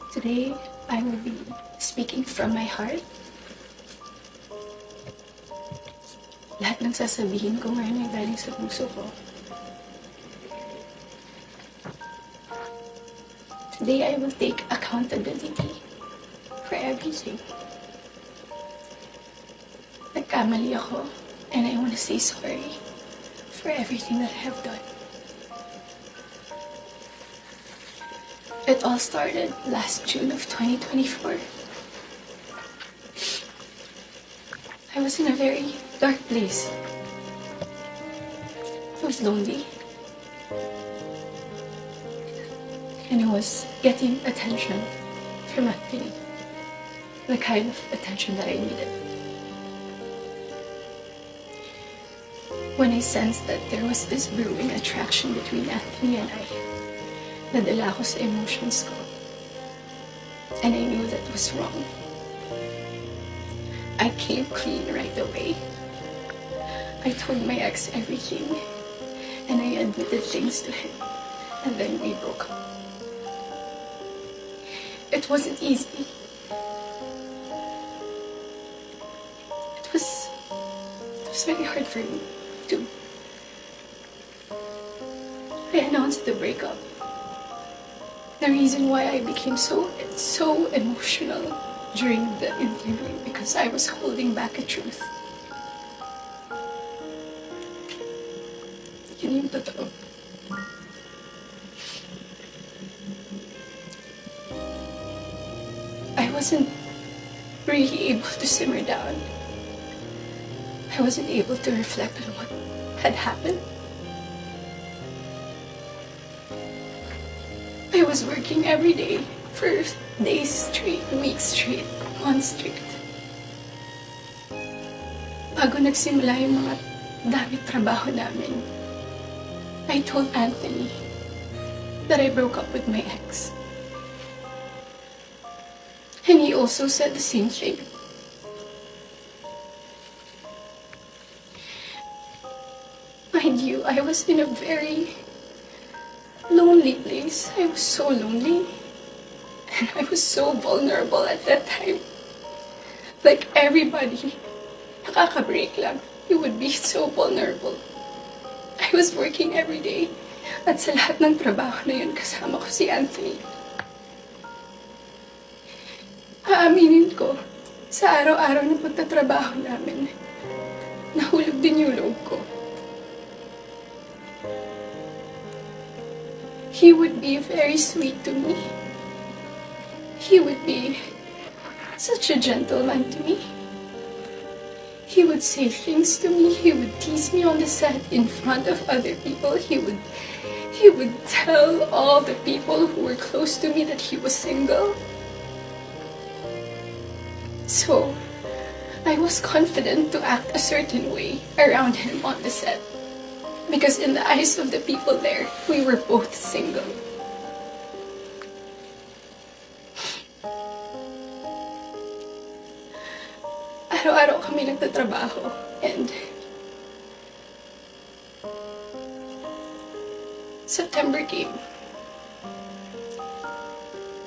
Today, I will be speaking from my heart. Lahat ng sasabihin ko ngayon ay galing sa puso ko. Today, I will take accountability for everything. Nagkamali ako, and I want to say sorry for everything that I have done. It all started last June of 2024. I was in a very dark place. I was lonely. And I was getting attention from Anthony. The kind of attention that I needed. When I sensed that there was this brewing attraction between Anthony and I, nadala ako sa emotions ko. And I knew that was wrong. I came clean right away. I told my ex everything. And I admitted things to him. And then we broke up. It wasn't easy. It was very hard for me, too. I announced the breakup. The reason why I became so emotional during the interview because I was holding back a truth. Yun yung totoo. I wasn't really able to simmer down. I wasn't able to reflect on what had happened. I was working every day for days straight, weeks straight, months straight. Bago nagsimula yung mga daming trabaho namin, I told Anthony that I broke up with my ex. And he also said the same thing. Mind you, I was in a very lonely place. I was so lonely. And I was so vulnerable at that time. Like everybody, nakaka-break lang. You would be so vulnerable. I was working every day. At sa lahat ng trabaho na yun, kasama ko si Anthony. Aaminin ko, sa araw-araw na pagtatrabaho namin, nahulog din yung loob ko. He would be very sweet to me. He would be such a gentleman to me. He would say things to me. He would tease me on the set in front of other people. He would tell all the people who were close to me that he was single. So, I was confident to act a certain way around him on the set. Because in the eyes of the people there, we were both single. Araw-araw kami nagtatrabaho and September came.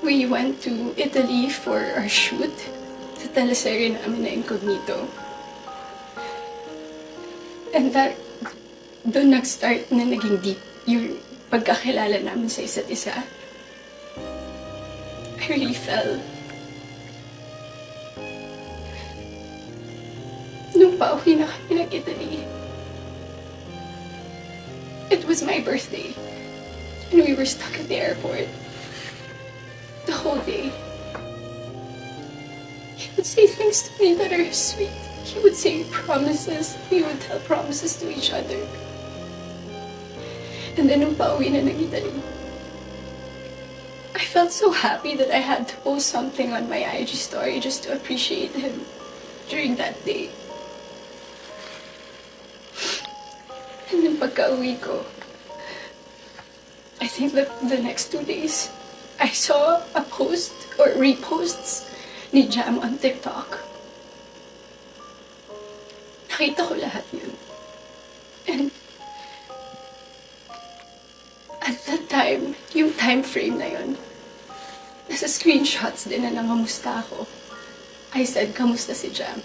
We went to Italy for our shoot sa teleserye namin na Incognito. And doon nag-start na naging deep yung pagkakilala namin sa isa't isa. I really fell. Nung pauwi na kami ng Italy, it was my birthday. And we were stuck at the airport. The whole day. He would say things to me that are sweet. He would say promises. We would tell promises to each other. And then nung pauwi na ng Italy, I felt so happy that I had to post something on my IG story just to appreciate him during that day. And then pagka-uwi ko, I think that the next 2 days, I saw a post or reposts ni Jam on TikTok. Nakita ko lahat yun. And at that time, yung time frame na yun, Nasa screenshots din na nangamusta ako. I said, kamusta si Jam?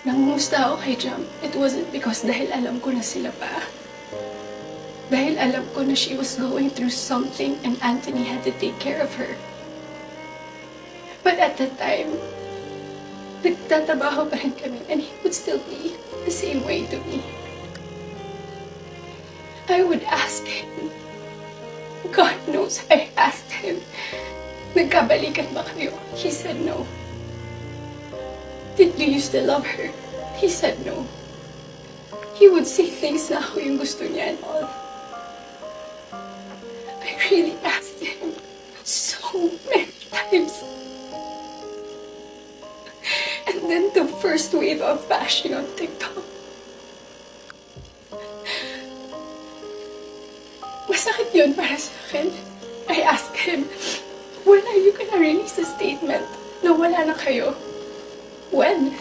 Nangamusta ako kay Jam. It wasn't because dahil alam ko na sila pa. Dahil alam ko na she was going through something and Anthony had to take care of her. But at that time, nagtatabaho pa rin kami and he would still be the same way to me. I would ask him. God knows I asked him, nagkabalikan ba kayo? He said no. Do you still love her? He said no. He would say things na ako yung gusto niya and all. I really asked him so many times. And then the first wave of bashing on TikTok. Masakit yun para sa akin. I asked him, when are you gonna release a statement na wala na kayo? When?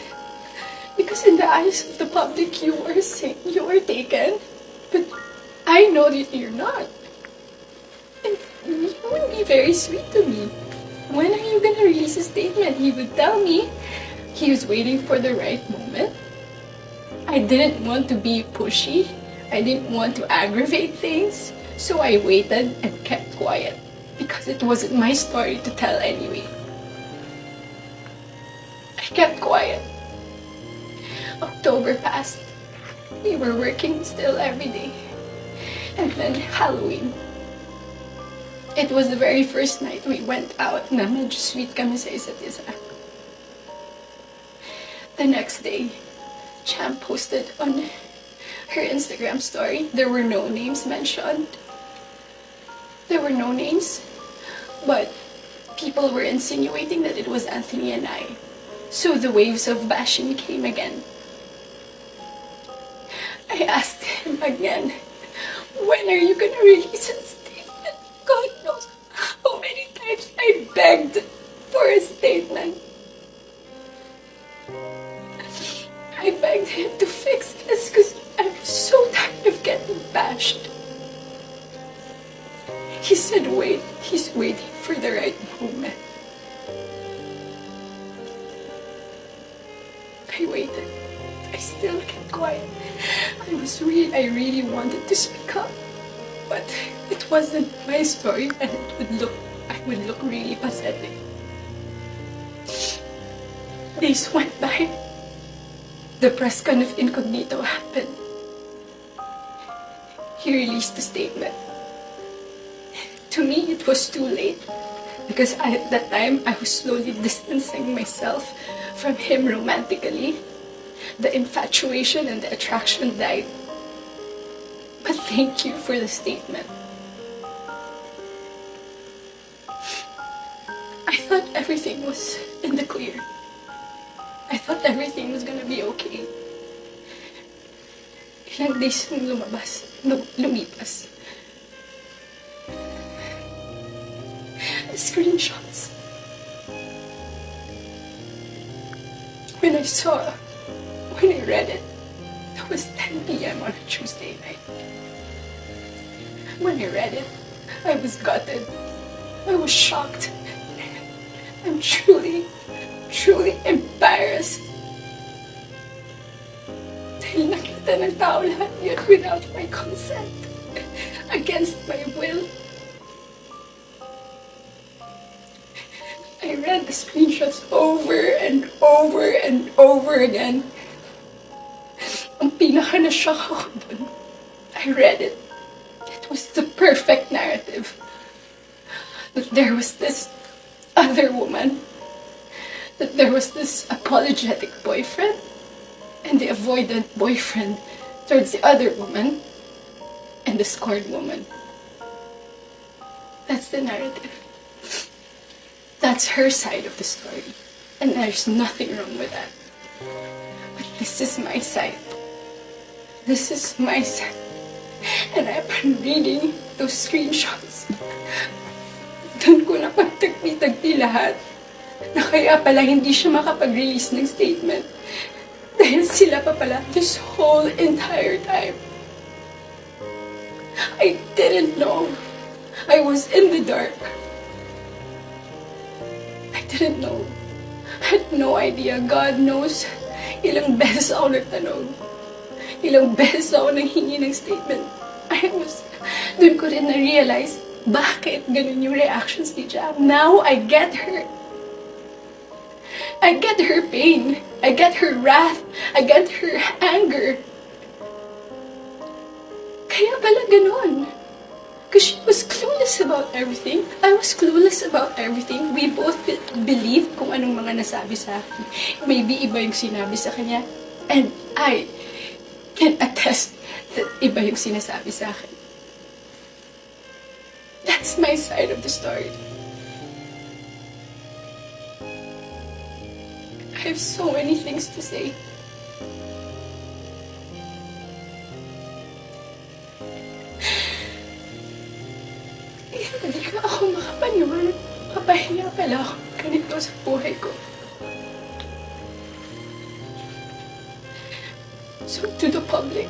Because in the eyes of the public, you are taken. But I know that you're not. And you would be very sweet to me. When are you gonna release a statement? He would tell me he was waiting for the right moment. I didn't want to be pushy. I didn't want to aggravate things. So I waited and kept quiet because it wasn't my story to tell anyway. I kept quiet. October passed. We were working still every day. And then Halloween. It was the very first night we went out na medyo sweet kami sa isa't isa. The next day, Champ posted on her Instagram story. There were no names mentioned. There were no names, but people were insinuating that it was Anthony and I. So the waves of bashing came again. I asked him again, when are you gonna release a statement? God knows how many times I begged for a statement. I begged him to fix this because I was so tired of getting bashed. He said, wait, he's waiting for the right moment. I waited. I still kept quiet. I really wanted to speak up. But it wasn't my story and I would look really pathetic. Days went by. The press con of Incognito happened. He released a statement. To me, it was too late because at that time, I was slowly distancing myself from him romantically. The infatuation and the attraction died. But thank you for the statement. I thought everything was in the clear. I thought everything was gonna be okay. Ilang days nung lumipas. The screenshots. When I read it, it was 10 p.m. on a Tuesday night. When I read it, I was gutted. I was shocked. I'm truly embarrassed. Dahil nakita ng tao lahat yun without my consent. Against my will. I read the screenshots over and over and over again. Ang pinaka-na-shock ako dun, I read it. It was the perfect narrative. That there was this other woman. That there was this apologetic boyfriend. And the avoidant boyfriend towards the other woman. And the scorned woman. That's the narrative. That's her side of the story. And there's nothing wrong with that. But this is my side. This is my side. And I've been reading those screenshots. Doon ko napagtagpi-tagpi lahat. Na kaya pala hindi siya makapag-release ng statement. Dahil sila pa pala this whole entire time. I didn't know. I was in the dark. didn't know. I had no idea. God knows. Ilang beses ako nagtanong. Ilang beses ako nanghingi ng statement. Doon ko rin na-realize, bakit ganun yung reactions ni Jam. Now, I get her. I get her pain. I get her wrath. I get her anger. Kaya pala ganun. Because she was clueless about everything. I was clueless about everything. We both believed kung anong mga nasabi sa akin. Maybe iba yung sinabi sa kanya. And I can attest that iba yung sinasabi sa akin. That's my side of the story. I have so many things to say. Hindi ka ako makapaniwala. Kapahiya pala ako ganito sa buhay ko. So to the public,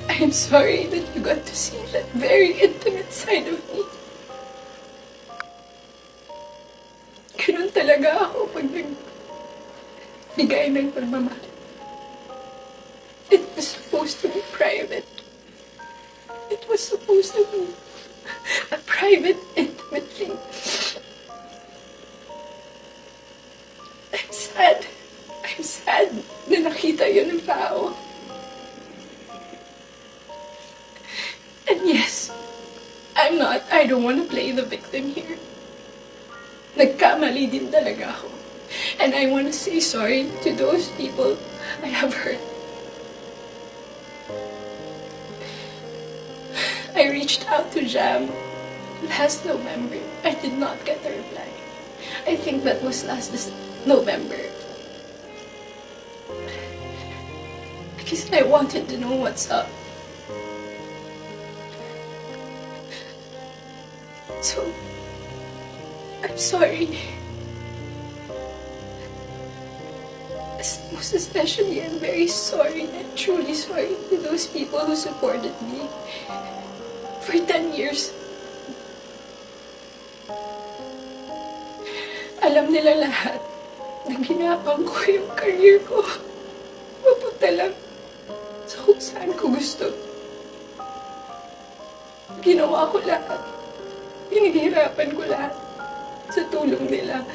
I am sorry that you got to see that very intimate side of me. Ganun talaga ako pag nagbigay ng pagmamahal. It was supposed to be private. It was supposed to be a private, intimate thing. I'm sad. I'm sad na nakita yun ng tao. And yes, I don't want to play the victim here. Nagkamali din talaga ako. And I want to say sorry to those people I have hurt. I reached out to Jam last November. I did not get a reply. I think that was last November. Because I wanted to know what's up. So, I'm sorry. Most especially, I'm very sorry. I'm truly sorry to those people who supported me for 10 years. Alam nila lahat na ginapang ko yung career ko. Mapunta lang sa kung saan ko gusto. Ginawa ko lahat. Pinaghirapan ko lahat sa tulong nila.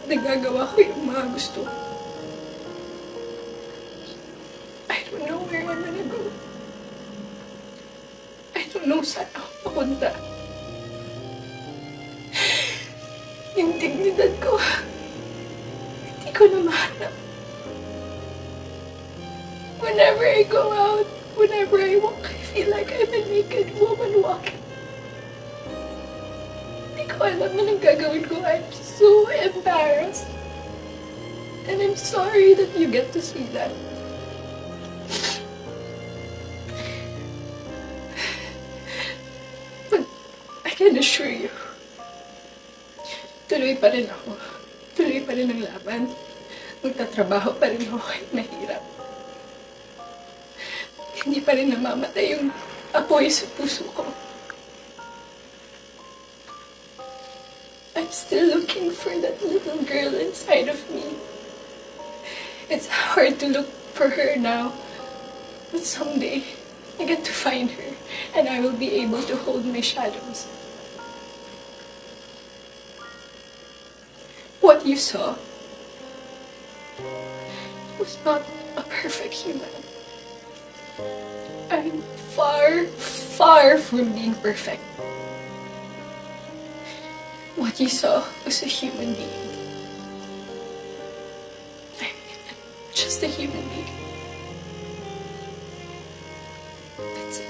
Nagagawa ko yung mga gusto. I don't know where I'm gonna go. I don't know saan ako papunta. Yung dignidad ko, hindi ko na mahanap. Whenever I go out, whenever I walk, I feel like I'm a naked woman walking. Hindi ko alam na nang gagawin ko. I'm so embarrassed. And I'm sorry that you get to see that. But I can assure you, tuloy pa rin ako. Tuloy pa rin ang laban. Magtatrabaho pa rin ako kahit mahirap. Hindi pa rin namamatay yung apoy sa puso ko. I'm still looking for that little girl inside of me. It's hard to look for her now, but someday I get to find her and I will be able to hold my shadows. What you saw was not a perfect human. I'm far, far from being perfect. What you saw was a human being. I'm just a human being. That's it.